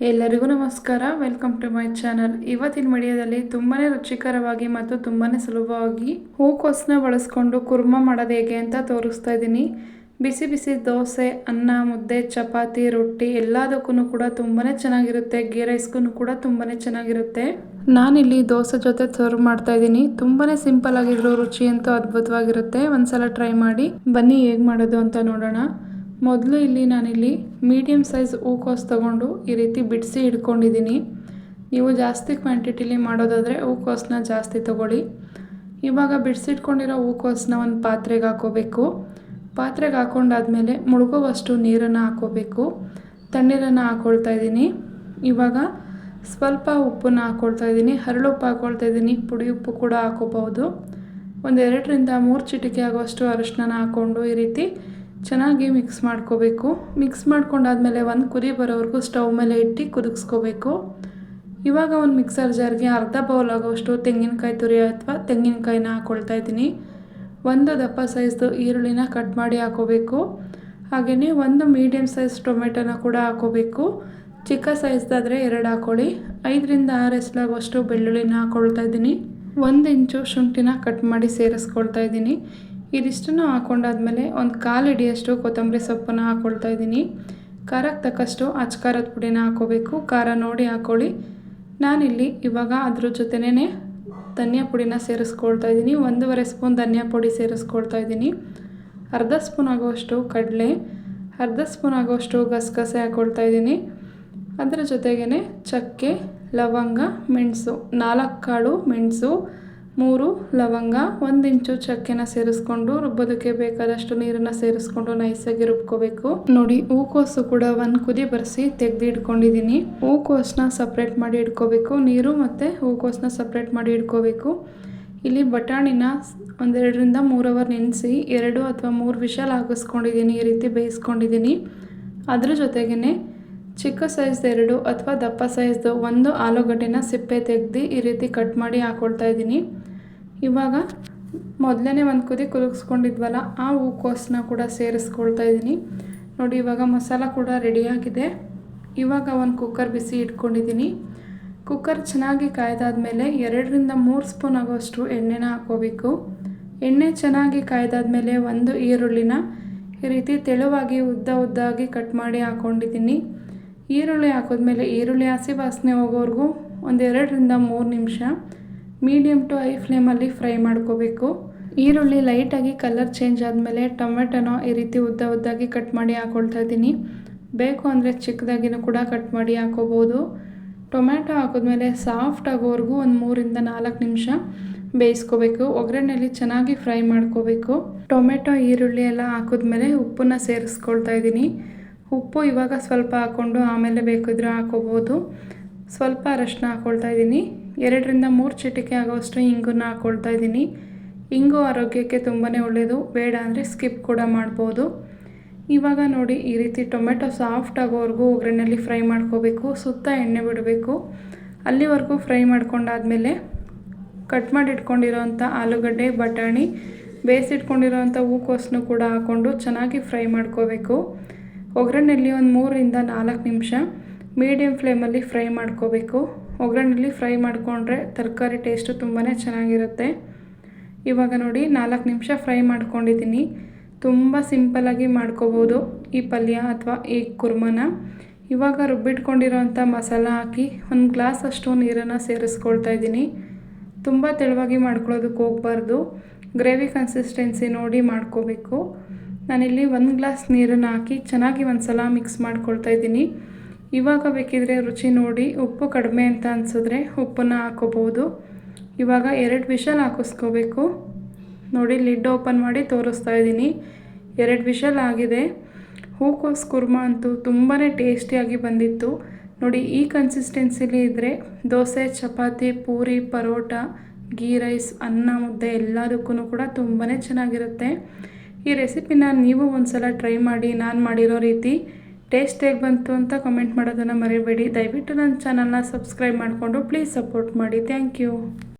ಎಲ್ಲರಿಗೂ ನಮಸ್ಕಾರ. Welcome to my channel. ಇವತ್ತಿನ ವಿಡಿಯೋದಲ್ಲಿ ತುಂಬಾ ರುಚಿಕರವಾಗಿ ಮತ್ತು ತುಂಬಾ ಸುಲಭವಾಗಿ ಹೂಕೋಸನ್ನ ಬಳಸ್ಕೊಂಡು ಕುರ್ಮಾ ಮಾಡೋದು ಹೇಗೆ ಅಂತ ತೋರಿಸ್ತಾ ಇದ್ದೀನಿ. ಬಿಸಿ ಬಿಸಿ ದೋಸೆ, ಅನ್ನ, ಮುದ್ದೆ, ಚಪಾತಿ, ರೊಟ್ಟಿ ಎಲ್ಲದಕ್ಕೂ ಕೂಡ ತುಂಬಾ ಚೆನ್ನಾಗಿರುತ್ತೆ. ಗೀ ರೈಸ್ಗೂ ಕೂಡ ತುಂಬಾ ಚೆನ್ನಾಗಿರುತ್ತೆ. ನಾನಿಲ್ಲಿ ದೋಸೆ ಜೊತೆ ಸರ್ವ್ ಮಾಡ್ತಾ ಇದ್ದೀನಿ. ತುಂಬಾ ಸಿಂಪಲ್ ಆಗಿದ್ರು ರುಚಿ ಅಂತೂ ಅದ್ಭುತವಾಗಿರುತ್ತೆ. ಒಂದ್ಸಲ ಟ್ರೈ ಮಾಡಿ. ಬನ್ನಿ ಹೇಗೆ ಮಾಡೋದು ಅಂತ ನೋಡೋಣ. ಮೊದಲು ನಾನಿಲ್ಲಿ ಮೀಡಿಯಮ್ ಸೈಜ್ ಹೂಕೋಸು ತೊಗೊಂಡು ಈ ರೀತಿ ಬಿಡಿಸಿ ಇಟ್ಕೊಂಡಿದ್ದೀನಿ. ನೀವು ಜಾಸ್ತಿ ಕ್ವಾಂಟಿಟಿಲಿ ಮಾಡೋದಾದರೆ ಹೂಕೋಸನ್ನ ಜಾಸ್ತಿ ತೊಗೊಳ್ಳಿ. ಇವಾಗ ಬಿಡಿಸಿಟ್ಕೊಂಡಿರೋ ಹೂಕೋಸನ್ನ ಒಂದು ಪಾತ್ರೆಗೆ ಹಾಕೋಬೇಕು. ಪಾತ್ರೆಗೆ ಹಾಕೊಂಡಾದ್ಮೇಲೆ ಮುಳುಗುವಷ್ಟು ನೀರನ್ನು ಹಾಕೋಬೇಕು. ತಣ್ಣೀರನ್ನು ಹಾಕ್ಕೊಳ್ತಾ ಇದ್ದೀನಿ. ಇವಾಗ ಸ್ವಲ್ಪ ಉಪ್ಪನ್ನು ಹಾಕ್ಕೊಳ್ತಾ ಇದ್ದೀನಿ. ಹರಳುಪ್ಪು ಹಾಕ್ಕೊಳ್ತಾ ಇದ್ದೀನಿ. ಪುಡಿ ಉಪ್ಪು ಕೂಡ ಹಾಕೋಬಹುದು. ಒಂದು 2ರಿಂದ 3 ಚಿಟಿಕೆ ಆಗುವಷ್ಟು ಅರಿಶಿನ ಹಾಕ್ಕೊಂಡು ಈ ರೀತಿ ಚೆನ್ನಾಗಿ ಮಿಕ್ಸ್ ಮಾಡ್ಕೋಬೇಕು. ಮಿಕ್ಸ್ ಮಾಡ್ಕೊಂಡಾದ್ಮೇಲೆ ಒಂದು ಕುದಿ ಬರೋವರೆಗೂ ಸ್ಟವ್ ಮೇಲೆ ಇಟ್ಟು ಕುದಿಸ್ಕೋಬೇಕು. ಇವಾಗ ಒಂದು ಮಿಕ್ಸರ್ ಜಾರ್ಗೆ ಅರ್ಧ ಬೌಲ್ ಆಗೋಷ್ಟು ತೆಂಗಿನಕಾಯಿ ತುರಿ ಅಥವಾ ತೆಂಗಿನಕಾಯಿನ ಹಾಕ್ಕೊಳ್ತಾ ಇದ್ದೀನಿ. ಒಂದು ದಪ್ಪ ಸೈಜ್ದು ಈರುಳ್ಳಿನ ಕಟ್ ಮಾಡಿ ಹಾಕೋಬೇಕು. ಹಾಗೆಯೇ ಒಂದು ಮೀಡಿಯಮ್ ಸೈಜ್ ಟೊಮೆಟೊನ ಕೂಡ ಹಾಕೋಬೇಕು. ಚಿಕ್ಕ ಸೈಜ್ದಾದರೆ 2 ಹಾಕ್ಕೊಳ್ಳಿ. 5ರಿಂದ 6 ಎಸಲಾಗುವಷ್ಟು ಬೆಳ್ಳುಳ್ಳಿನ ಹಾಕ್ಕೊಳ್ತಾ ಇದ್ದೀನಿ. 1 ಇಂಚು ಶುಂಠಿನ ಕಟ್ ಮಾಡಿ ಸೇರಿಸ್ಕೊಳ್ತಾ ಇದ್ದೀನಿ. ಇದಿಷ್ಟನ್ನು ಹಾಕೊಂಡಾದ್ಮೇಲೆ ಒಂದು 1/4 ಹಿಡಿಯಷ್ಟು ಕೊತ್ತಂಬರಿ ಸೊಪ್ಪನ್ನು ಹಾಕ್ಕೊಳ್ತಾ ಇದ್ದೀನಿ. ಖಾರಕ್ಕೆ ತಕ್ಕಷ್ಟು ಅಚ್ಕಾರದ ಪುಡಿನ ಹಾಕೋಬೇಕು. ಖಾರ ನೋಡಿ ಹಾಕ್ಕೊಳ್ಳಿ. ನಾನಿಲ್ಲಿ ಇವಾಗ ಅದ್ರ ಜೊತೆನೇ ಧನಿಯಾ ಪುಡಿನ ಸೇರಿಸ್ಕೊಳ್ತಾ ಇದ್ದೀನಿ. 1.5 ಸ್ಪೂನ್ ಧನಿಯಾ ಪುಡಿ ಸೇರಿಸ್ಕೊಳ್ತಾ ಇದ್ದೀನಿ. ಅರ್ಧ ಸ್ಪೂನ್ ಆಗುವಷ್ಟು ಕಡಲೆ, ಅರ್ಧ ಸ್ಪೂನ್ ಆಗುವಷ್ಟು ಗಸಗಸೆ ಹಾಕ್ಕೊಳ್ತಾ ಇದ್ದೀನಿ. ಅದರ ಜೊತೆಗೇ ಚಕ್ಕೆ, ಲವಂಗ, ಮೆಣಸು, 4 ಕಾಳು ಮೆಣಸು, 3 ಲವಂಗ, 1 ಇಂಚು ಚಕ್ಕೆನ ಸೇರಿಸ್ಕೊಂಡು ರುಬ್ಬೋದಕ್ಕೆ ಬೇಕಾದಷ್ಟು ನೀರನ್ನು ಸೇರಿಸ್ಕೊಂಡು ನೈಸಾಗಿ ರುಬ್ಕೋಬೇಕು. ನೋಡಿ, ಹೂಕೋಸು ಕೂಡ ಒಂದು ಕುದಿ ಬರೆಸಿ ತೆಗೆದು ಇಟ್ಕೊಂಡಿದ್ದೀನಿ. ಹೂಕೋಸನ್ನ ಸಪ್ರೇಟ್ ಮಾಡಿ ಇಟ್ಕೋಬೇಕು. ನೀರು ಮತ್ತು ಹೂಕೋಸನ್ನ ಸಪ್ರೇಟ್ ಮಾಡಿ ಇಟ್ಕೋಬೇಕು. ಇಲ್ಲಿ ಬಟಾಣಿನ 1-2ರಿಂದ 3 ಅವರ್ ನೆನೆಸಿ 2 ಅಥವಾ 3 ವಿಷಲ್ ಹಾಕಿಸ್ಕೊಂಡಿದ್ದೀನಿ. ಈ ರೀತಿ ಬೇಯಿಸ್ಕೊಂಡಿದ್ದೀನಿ. ಅದ್ರ ಜೊತೆಗೇ ಚಿಕ್ಕ ಸೈಜ್ದು 2 ಅಥವಾ ದಪ್ಪ ಸೈಜ್ದು 1 ಆಲೂಗಡ್ಡೆನ ಸಿಪ್ಪೆ ತೆಗೆದು ಈ ರೀತಿ ಕಟ್ ಮಾಡಿ ಹಾಕ್ಕೊಳ್ತಾ ಇದ್ದೀನಿ. ಇವಾಗ ಮೊದಲೇ ಒಂದು ಕುದಿ ಕುದಿಸ್ಕೊಂಡಿದ್ವಲ್ಲ, ಆ ಹೂಕೋಸನ್ನ ಕೂಡ ಸೇರಿಸ್ಕೊಳ್ತಾ ಇದ್ದೀನಿ. ನೋಡಿ, ಇವಾಗ ಮಸಾಲ ಕೂಡ ರೆಡಿಯಾಗಿದೆ. ಇವಾಗ ಒಂದು ಕುಕ್ಕರ್ ಬಿಸಿ ಇಟ್ಕೊಂಡಿದ್ದೀನಿ. ಕುಕ್ಕರ್ ಚೆನ್ನಾಗಿ ಕಾಯ್ದಾದ್ಮೇಲೆ 2ರಿಂದ 3 ಸ್ಪೂನ್ ಆಗೋಷ್ಟು ಎಣ್ಣೆನ ಹಾಕ್ಕೋಬೇಕು. ಎಣ್ಣೆ ಚೆನ್ನಾಗಿ ಕಾಯ್ದಾದ್ಮೇಲೆ 1 ಈರುಳ್ಳಿನ ಈ ರೀತಿ ತೆಳುವಾಗಿ ಉದ್ದಾಗಿ ಕಟ್ ಮಾಡಿ ಹಾಕ್ಕೊಂಡಿದ್ದೀನಿ. ಈರುಳ್ಳಿ ಹಾಕಿದ್ಮೇಲೆ ಈರುಳ್ಳಿ ಹಸಿ ವಾಸನೆ ಹೋಗೋವರೆಗೂ ಒಂದು 2ರಿಂದ 3 ನಿಮಿಷ ಮೀಡಿಯಮ್ ಟು ಹೈ ಫ್ಲೇಮಲ್ಲಿ ಫ್ರೈ ಮಾಡ್ಕೋಬೇಕು. ಈರುಳ್ಳಿ ಲೈಟಾಗಿ ಕಲರ್ ಚೇಂಜ್ ಆದಮೇಲೆ ಟೊಮೆಟೊನ ಈ ರೀತಿ ಉದ್ದಾಗಿ ಕಟ್ ಮಾಡಿ ಹಾಕ್ಕೊಳ್ತಾ ಇದ್ದೀನಿ. ಬೇಕು ಅಂದರೆ ಚಿಕ್ಕದಾಗಿನೂ ಕೂಡ ಕಟ್ ಮಾಡಿ ಹಾಕೋಬೋದು. ಟೊಮೆಟೊ ಹಾಕಿದ್ಮೇಲೆ ಸಾಫ್ಟ್ ಆಗೋವರೆಗೂ ಒಂದು 3ರಿಂದ 4 ನಿಮಿಷ ಬೇಯಿಸ್ಕೋಬೇಕು. ಒಗ್ಗರಣೆಯಲ್ಲಿ ಚೆನ್ನಾಗಿ ಫ್ರೈ ಮಾಡ್ಕೋಬೇಕು. ಟೊಮೆಟೊ, ಈರುಳ್ಳಿ ಎಲ್ಲ ಹಾಕಿದ್ಮೇಲೆ ಉಪ್ಪನ್ನು ಸೇರಿಸ್ಕೊಳ್ತಾ ಇದ್ದೀನಿ. ಉಪ್ಪು ಇವಾಗ ಸ್ವಲ್ಪ ಹಾಕ್ಕೊಂಡು ಆಮೇಲೆ ಬೇಕಿದ್ರೆ ಹಾಕೋಬೋದು. ಸ್ವಲ್ಪ ಅರಶಿನ ಹಾಕ್ಕೊಳ್ತಾ ಇದ್ದೀನಿ. 2ರಿಂದ 3 ಚಿಟಿಕೆ ಆಗೋಷ್ಟು ಇಂಗನ್ನು ಹಾಕ್ಕೊಳ್ತಾ ಇದ್ದೀನಿ. ಇಂಗು ಆರೋಗ್ಯಕ್ಕೆ ತುಂಬಾ ಒಳ್ಳೆಯದು. ಬೇಡ ಅಂದರೆ ಸ್ಕಿಪ್ ಕೂಡ ಮಾಡ್ಬೋದು. ಇವಾಗ ನೋಡಿ, ಈ ರೀತಿ ಟೊಮೆಟೊ ಸಾಫ್ಟ್ ಆಗೋವರೆಗೂ ಒಗ್ಗರಣೆಯಲ್ಲಿ ಫ್ರೈ ಮಾಡ್ಕೋಬೇಕು. ಸುತ್ತ ಎಣ್ಣೆ ಬಿಡಬೇಕು. ಅಲ್ಲಿವರೆಗೂ ಫ್ರೈ ಮಾಡ್ಕೊಂಡಾದ್ಮೇಲೆ ಕಟ್ ಮಾಡಿ ಇಟ್ಕೊಂಡಿರೋವಂಥ ಆಲೂಗಡ್ಡೆ, ಬಟಾಣಿ, ಬೇಯಿಸಿಟ್ಕೊಂಡಿರೋವಂಥ ಹೂಕೋಸನ್ನು ಕೂಡ ಹಾಕ್ಕೊಂಡು ಚೆನ್ನಾಗಿ ಫ್ರೈ ಮಾಡ್ಕೋಬೇಕು. ಒಗ್ಗರಣೆಯಲ್ಲಿ ಒಂದು 3ರಿಂದ 4 ನಿಮಿಷ ಮೀಡಿಯಮ್ ಫ್ಲೇಮಲ್ಲಿ ಫ್ರೈ ಮಾಡ್ಕೋಬೇಕು. ಒಗ್ಗರಣೆಯಲ್ಲಿ ಫ್ರೈ ಮಾಡಿಕೊಂಡ್ರೆ ತರಕಾರಿ ಟೇಸ್ಟು ತುಂಬಾ ಚೆನ್ನಾಗಿರುತ್ತೆ. ಇವಾಗ ನೋಡಿ, 4 ನಿಮಿಷ ಫ್ರೈ ಮಾಡ್ಕೊಂಡಿದ್ದೀನಿ. ತುಂಬ ಸಿಂಪಲ್ಲಾಗಿ ಮಾಡ್ಕೋಬೋದು ಈ ಪಲ್ಯ ಅಥವಾ ಈ ಕುರ್ಮನ. ಇವಾಗ ರುಬ್ಬಿಟ್ಕೊಂಡಿರೋವಂಥ ಮಸಾಲ ಹಾಕಿ 1 ಗ್ಲಾಸ್ ಅಷ್ಟು ನೀರನ್ನು ಸೇರಿಸ್ಕೊಳ್ತಾ ಇದ್ದೀನಿ. ತುಂಬ ತೆಳುವಾಗಿ ಮಾಡ್ಕೊಳ್ಳೋದಕ್ಕೆ ಹೋಗಬಾರ್ದು. ಗ್ರೇವಿ ಕನ್ಸಿಸ್ಟೆನ್ಸಿ ನೋಡಿ ಮಾಡ್ಕೋಬೇಕು. ನಾನಿಲ್ಲಿ 1 ಗ್ಲಾಸ್ ನೀರನ್ನು ಹಾಕಿ ಚೆನ್ನಾಗಿ ಒಂದು ಸಲ ಮಿಕ್ಸ್ ಮಾಡ್ಕೊಳ್ತಾ ಇದ್ದೀನಿ. ಇವಾಗ ಬೇಕಿದ್ರೆ ರುಚಿ ನೋಡಿ ಉಪ್ಪು ಕಡಿಮೆ ಅಂತ ಅನಿಸಿದ್ರೆ ಉಪ್ಪನ್ನು ಹಾಕೋಬೋದು. ಇವಾಗ 2 ವಿಷಲ್ ಹಾಕಿಸ್ಕೋಬೇಕು. ನೋಡಿ, ಲಿಡ್ ಓಪನ್ ಮಾಡಿ ತೋರಿಸ್ತಾ ಇದ್ದೀನಿ. 2 ವಿಷಲ್ ಆಗಿದೆ. ಹೂಕೋಸು ಕುರ್ಮಾ ಅಂತೂ ತುಂಬಾ ಟೇಸ್ಟಿಯಾಗಿ ಬಂದಿತ್ತು. ನೋಡಿ, ಈ ಕನ್ಸಿಸ್ಟೆನ್ಸಿಲಿ ಇದ್ದರೆ ದೋಸೆ, ಚಪಾತಿ, ಪೂರಿ, ಪರೋಟ, ಗೀ ರೈಸ್, ಅನ್ನ, ಮುದ್ದೆ ಎಲ್ಲದಕ್ಕೂ ಕೂಡ ತುಂಬಾ ಚೆನ್ನಾಗಿರುತ್ತೆ. ಈ ರೆಸಿಪಿನ ನೀವು ಒಂದ್ಸಲ ಟ್ರೈ ಮಾಡಿ. ನಾನು ಮಾಡಿರೋ ರೀತಿ ಟೇಸ್ಟ್ ಹೇಗೆ ಬಂತು ಅಂತ ಕಮೆಂಟ್ ಮಾಡೋದನ್ನು ಮರಿಬೇಡಿ. ದಯವಿಟ್ಟು ನನ್ನ ಚಾನಲ್ನ ಸಬ್ಸ್ಕ್ರೈಬ್ ಮಾಡಿಕೊಂಡು ಪ್ಲೀಸ್ ಸಪೋರ್ಟ್ ಮಾಡಿ. Thank you.